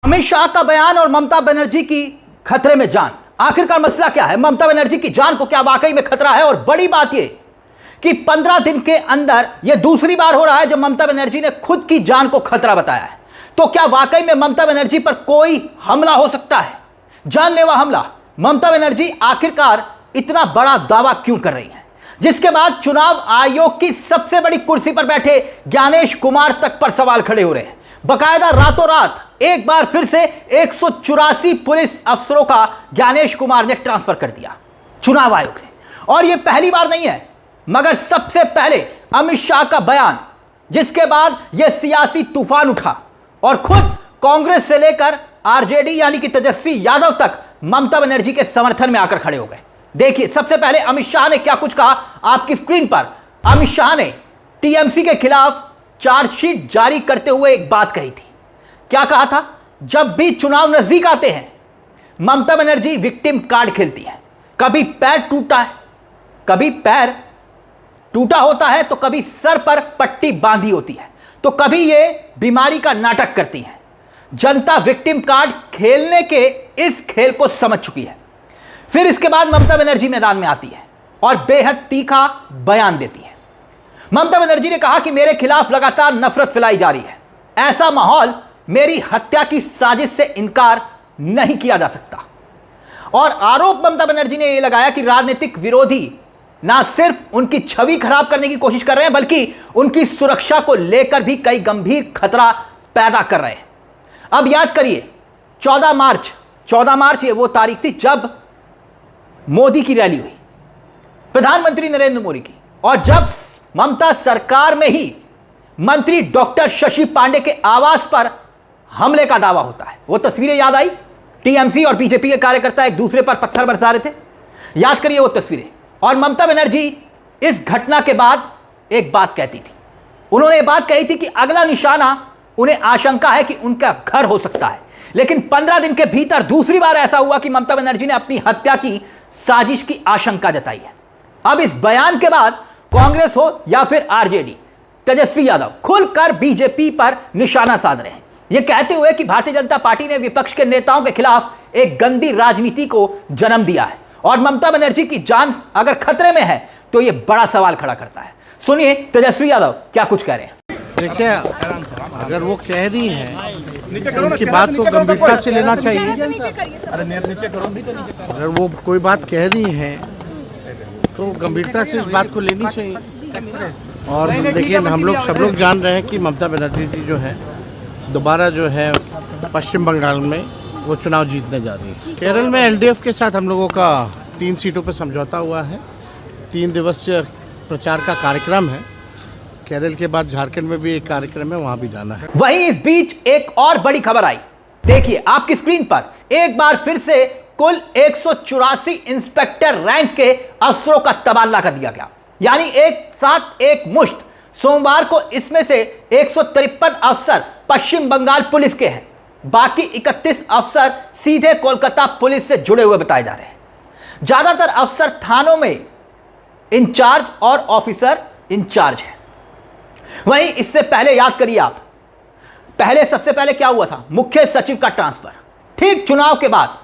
अमित शाह का बयान और ममता बनर्जी की खतरे में जान। आखिरकार मसला क्या है? ममता बनर्जी की जान को क्या वाकई में खतरा है? और बड़ी बात यह कि 15 दिन के अंदर यह दूसरी बार हो रहा है जब ममता बनर्जी ने खुद की जान को खतरा बताया है। तो क्या वाकई में ममता बनर्जी पर कोई हमला हो सकता है? जानलेवा हमला। ममता बनर्जी आखिरकार इतना बड़ा दावा क्यों कर रही है, जिसके बाद चुनाव आयोग की सबसे बड़ी कुर्सी पर बैठे ज्ञानेश कुमार तक पर सवाल खड़े हो रहे हैं। बकायदा रातों रात एक बार फिर से 184 पुलिस अफसरों का ज्ञानेश कुमार ने ट्रांसफर कर दिया चुनाव आयोग ने। और यह पहली बार नहीं है, मगर सबसे पहले अमित शाह का बयान, जिसके बाद यह सियासी तूफान उठा और खुद कांग्रेस से लेकर आरजेडी यानी कि तेजस्वी यादव तक ममता बनर्जी के समर्थन में आकर खड़े हो गए। देखिए, सबसे पहले अमित शाह ने क्या कुछ कहा आपकी स्क्रीन पर। अमित शाह ने टीएमसी के खिलाफ चार्जशीट जारी करते हुए एक बात कही थी। क्या कहा था? जब भी चुनाव नजदीक आते हैं ममता बनर्जी विक्टिम कार्ड खेलती है। कभी पैर टूटा है, कभी पैर टूटा होता है, तो कभी सर पर पट्टी बांधी होती है, तो कभी ये बीमारी का नाटक करती है। जनता विक्टिम कार्ड खेलने के इस खेल को समझ चुकी है। फिर इसके बाद ममता बनर्जी मैदान में आती है और बेहद तीखा बयान देती है। ममता बनर्जी ने कहा कि मेरे खिलाफ लगातार नफरत फैलाई जा रही है। ऐसा माहौल मेरी हत्या की साजिश से इनकार नहीं किया जा सकता। और आरोप ममता बनर्जी ने यह लगाया कि राजनीतिक विरोधी ना सिर्फ उनकी छवि खराब करने की कोशिश कर रहे हैं, बल्कि उनकी सुरक्षा को लेकर भी कई गंभीर खतरा पैदा कर रहे हैं। अब याद करिए, 14 मार्च ये वो तारीख थी जब मोदी की रैली हुई, प्रधानमंत्री नरेंद्र मोदी की, और जब ममता सरकार में ही मंत्री डॉक्टर शशि पांडे के आवास पर हमले का दावा होता है। वो तस्वीरें याद आई? टीएमसी और बीजेपी के कार्यकर्ता एक दूसरे पर पत्थर बरसा रहे थे। याद करिए वो तस्वीरें। और ममता बनर्जी इस घटना के बाद एक बात कहती थी। उन्होंने ये बात कही थी कि अगला निशाना उन्हें आशंका है कि उनका घर हो सकता है। लेकिन 15 दिन के भीतर दूसरी बार ऐसा हुआ कि ममता बनर्जी ने अपनी हत्या की साजिश की आशंका जताई है। अब इस बयान के बाद कांग्रेस हो या फिर आरजेडी, तेजस्वी यादव खुलकर बीजेपी पर निशाना साध रहे हैं, यह कहते हुए कि भारतीय जनता पार्टी ने विपक्ष के नेताओं के खिलाफ एक गंदी राजनीति को जन्म दिया है और ममता बनर्जी की जान अगर खतरे में है तो यह बड़ा सवाल खड़ा करता है। सुनिए तेजस्वी यादव क्या कुछ कह रहे हैं। देखिए, अगर वो कह रही हैं तो उनकी बात को गंभीरता से लेना चाहिए। अगर वो कोई बात कह रही है तो गंभीरता से इस बात को लेनी चाहिए। और देखिए, हम लोग सब लोग जान रहे हैं कि ममता बनर्जी जी जो है दोबारा जो है पश्चिम बंगाल में वो चुनाव जीतने जा रही है। केरल में एलडीएफ के साथ हम लोगों का 3 सीटों पर समझौता हुआ है। 3 दिवसीय प्रचार का कार्यक्रम है। केरल के बाद झारखंड में भी एक कार्यक्रम है, वहां भी जाना है। वहीं इस बीच एक और बड़ी खबर आई। देखिए आपकी स्क्रीन पर एक बार फिर से कुल 184 इंस्पेक्टर रैंक के अफसरों का तबादला कर दिया गया, यानी एक साथ एक मुश्त। सोमवार को इसमें से 153 अफसर पश्चिम बंगाल पुलिस के हैं, बाकी 31 अफसर सीधे कोलकाता पुलिस से जुड़े हुए बताए जा रहे हैं। ज्यादातर अफसर थानों में इंचार्ज और ऑफिसर इंचार्ज हैं। वहीं इससे पहले याद करिए आप, सबसे पहले क्या हुआ था? मुख्य सचिव का ट्रांसफर। ठीक चुनाव के बाद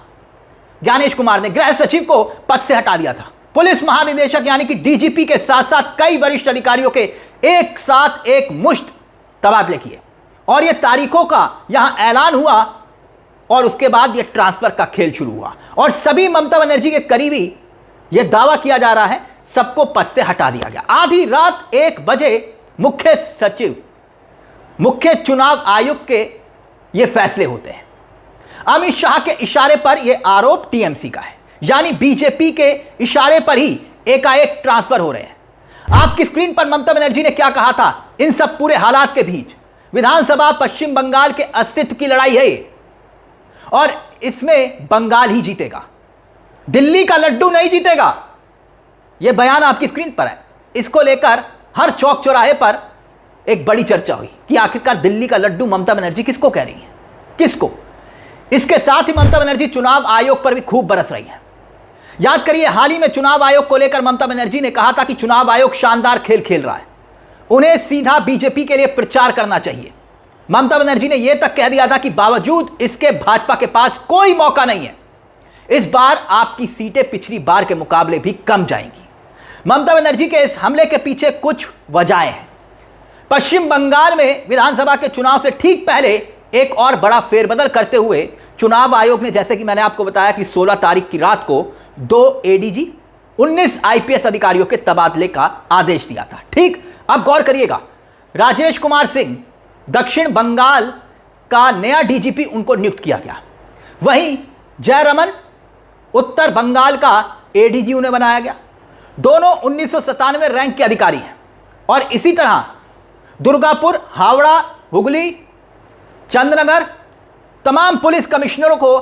ज्ञानेश कुमार ने गृह सचिव को पद से हटा दिया था। पुलिस महानिदेशक यानी कि डीजीपी के साथ साथ कई वरिष्ठ अधिकारियों के एक साथ एक मुश्त तबादले किए और यह तारीखों का यहां ऐलान हुआ और उसके बाद यह ट्रांसफर का खेल शुरू हुआ और सभी ममता बनर्जी के करीबी, यह दावा किया जा रहा है, सबको पद से हटा दिया गया। आधी रात 1 बजे मुख्य सचिव, मुख्य चुनाव आयुक्त के ये फैसले होते हैं। अमित शाह के इशारे पर यह आरोप टीएमसी का है, यानी बीजेपी के इशारे पर ही एकाएक ट्रांसफर हो रहे हैं। आपकी स्क्रीन पर ममता बनर्जी ने क्या कहा था? इन सब पूरे हालात के बीच विधानसभा पश्चिम बंगाल के अस्तित्व की लड़ाई है और इसमें बंगाल ही जीतेगा, दिल्ली का लड्डू नहीं जीतेगा। यह बयान आपकी स्क्रीन पर है। इसको लेकर हर चौक चौराहे पर एक बड़ी चर्चा हुई कि आखिरकार दिल्ली का लड्डू ममता बनर्जी किसको कह रही है, किसको। इसके साथ ही ममता बनर्जी चुनाव आयोग पर भी खूब बरस रही है। याद करिए, हाल ही में चुनाव आयोग को लेकर ममता बनर्जी ने कहा था कि चुनाव आयोग शानदार खेल खेल रहा है, उन्हें सीधा बीजेपी के लिए प्रचार करना चाहिए। ममता बनर्जी ने यह तक कह दिया था कि बावजूद इसके भाजपा के पास कोई मौका नहीं है, इस बार आपकी सीटें पिछली बार के मुकाबले भी कम जाएंगी। ममता बनर्जी के इस हमले के पीछे कुछ वजहें हैं। पश्चिम बंगाल में विधानसभा के चुनाव से ठीक पहले एक और बड़ा फेरबदल करते हुए चुनाव आयोग ने, जैसे कि मैंने आपको बताया कि 16 तारीख की रात को 2 एडीजी 19 आईपीएस अधिकारियों के तबादले का आदेश दिया था। ठीक, अब गौर करिएगा, राजेश कुमार सिंह दक्षिण बंगाल का नया डीजीपी उनको नियुक्त किया गया। वहीं जयरमन उत्तर बंगाल का एडीजी उन्हें बनाया गया। दोनों 1997 रैंक के अधिकारी हैं। और इसी तरह दुर्गापुर, हावड़ा, हुगली, चंद्रनगर तमाम पुलिस कमिश्नरों को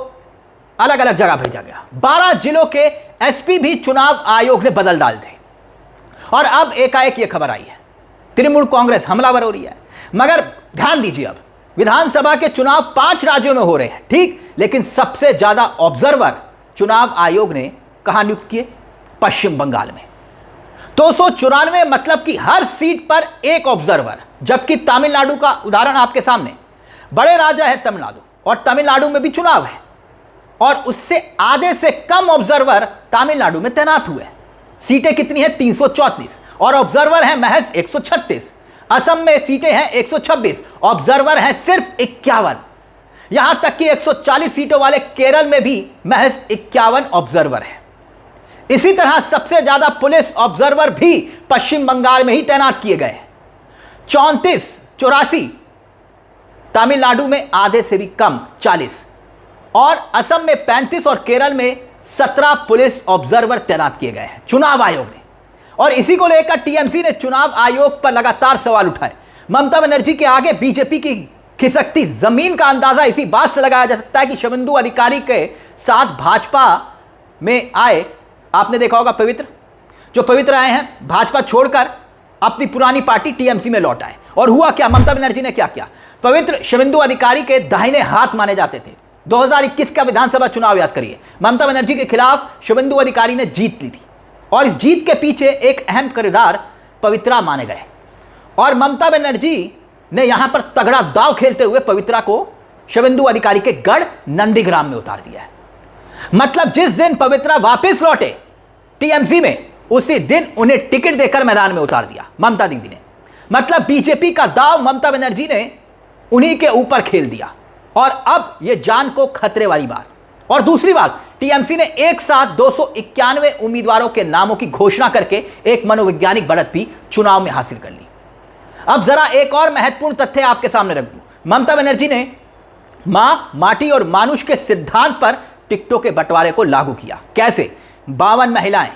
अलग अलग जगह भेजा गया। 12 जिलों के एसपी भी चुनाव आयोग ने बदल डाले थे। और अब एकाएक यह खबर आई है, तृणमूल कांग्रेस हमलावर हो रही है। मगर ध्यान दीजिए, अब विधानसभा के चुनाव 5 राज्यों में हो रहे हैं, ठीक, लेकिन सबसे ज्यादा ऑब्जर्वर चुनाव आयोग ने कहां नियुक्त किए? पश्चिम बंगाल में 294, मतलब कि हर सीट पर एक ऑब्जर्वर। जबकि तमिलनाडु का उदाहरण आपके सामने, बड़े राज्य है तमिलनाडु, और तमिलनाडु में भी चुनाव है और उससे आधे से कम ऑब्जर्वर तमिलनाडु में तैनात हुए। सीटें कितनी हैं? 334, और ऑब्जर्वर हैं महज 136। असम में सीटें हैं 126, ऑब्जर्वर हैं सिर्फ 51। यहां तक कि 140 सीटों वाले केरल में भी महज 51 ऑब्जर्वर हैं। इसी तरह सबसे ज्यादा पुलिस ऑब्जर्वर भी पश्चिम बंगाल में ही तैनात किए गए हैं, 84। तमिलनाडु में आधे से भी कम 40, और असम में 35 और केरल में 17 पुलिस ऑब्जर्वर तैनात किए गए हैं चुनाव आयोग ने। और इसी को लेकर टीएमसी ने चुनाव आयोग पर लगातार सवाल उठाए। ममता बनर्जी के आगे बीजेपी की खिसकती जमीन का अंदाजा इसी बात से लगाया जा सकता है कि शुभेंदु अधिकारी के साथ भाजपा में आए, आपने देखा होगा पवित्र आए हैं, भाजपा छोड़कर अपनी पुरानी पार्टी टीएमसी में लौट आए। और हुआ क्या? ममता बनर्जी ने क्या किया? पवित्र शुभेंदु अधिकारी के दाहिने हाथ माने जाते थे। 2021 का विधानसभा चुनाव याद करिए, ममता बनर्जी के खिलाफ शुभेंदु अधिकारी ने जीत ली थी और इस जीत के पीछे एक अहम किरदार पवित्रा माने गए। और ममता बनर्जी ने यहां पर तगड़ा दांव खेलते हुए पवित्रा को शुभेंदु अधिकारी के गढ़ नंदीग्राम में उतार दिया है। मतलब जिस दिन पवित्रा वापस लौटे टीएमसी में, उसी दिन उन्हें टिकट देकर मैदान में उतार दिया ममता दीदी ने। मतलब बीजेपी का दांव ममता बनर्जी ने उन्हीं के ऊपर खेल दिया। और अब यह जान को खतरे वाली बात। और दूसरी बात, टीएमसी ने एक साथ 291 उम्मीदवारों के नामों की घोषणा करके एक मनोवैज्ञानिक बढ़त भी चुनाव में हासिल कर ली। अब जरा एक और महत्वपूर्ण तथ्य आपके सामने रख दूं। ममता बनर्जी ने मां, माटी और मानुष के सिद्धांत पर टिकटों के बंटवारे को लागू किया। कैसे? 52 महिलाएं,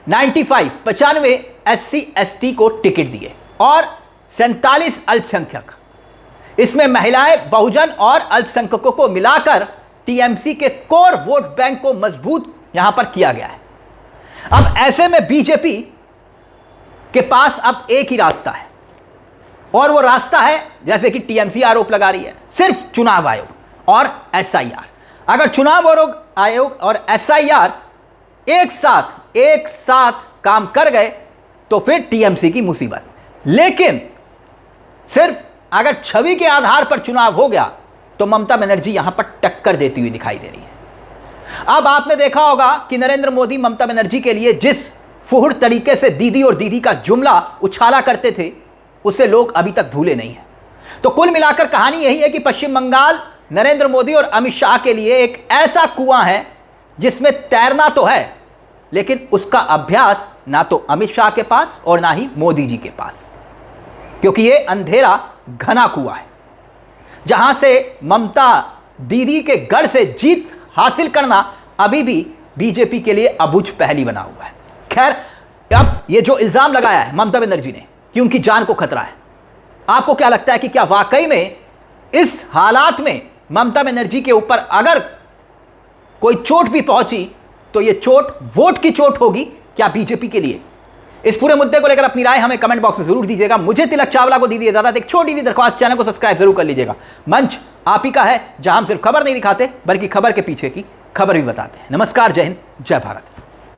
95 SC ST को टिकट दिए और 47 अल्पसंख्यक। इसमें महिलाएं, बहुजन और अल्पसंख्यकों को मिलाकर टीएमसी के कोर वोट बैंक को मजबूत यहां पर किया गया है। अब ऐसे में बीजेपी के पास अब एक ही रास्ता है, और वो रास्ता है, जैसे कि टीएमसी आरोप लगा रही है, सिर्फ चुनाव आयोग और SIR। अगर चुनाव आयोग और SIR एक साथ काम कर गए तो फिर टीएमसी की मुसीबत। लेकिन सिर्फ अगर छवि के आधार पर चुनाव हो गया तो ममता बनर्जी यहां पर टक्कर देती हुई दिखाई दे रही है। अब आपने देखा होगा कि नरेंद्र मोदी ममता बनर्जी के लिए जिस फुहड़ तरीके से दीदी और दीदी का जुमला उछाला करते थे, उसे लोग अभी तक भूले नहीं हैं। तो कुल मिलाकर कहानी यही है कि पश्चिम बंगाल नरेंद्र मोदी और अमित शाह के लिए एक ऐसा कुआं है जिसमें तैरना तो है, लेकिन उसका अभ्यास ना तो अमित शाह के पास और ना ही मोदी जी के पास, क्योंकि यह अंधेरा घना कुआं है जहां से ममता दीदी के गढ़ से जीत हासिल करना अभी भी बीजेपी के लिए अबुझ पहेली बना हुआ है। खैर, अब ये जो इल्जाम लगाया है ममता बनर्जी ने कि उनकी जान को खतरा है, आपको क्या लगता है कि क्या वाकई में इस हालात में ममता बनर्जी के ऊपर अगर कोई चोट भी पहुंची तो यह चोट वोट की चोट होगी क्या बीजेपी के लिए? इस पूरे मुद्दे को लेकर अपनी राय हमें कमेंट बॉक्स में जरूर दीजिएगा। मुझे तिलक चावला को दीजिए इजाजत। एक छोटी सी दरख्वास्त, चैनल को सब्सक्राइब जरूर कर लीजिएगा। मंच आप ही का है जहां हम सिर्फ खबर नहीं दिखाते बल्कि खबर के पीछे की खबर भी बताते हैं। नमस्कार, जय हिंद, जय भारत।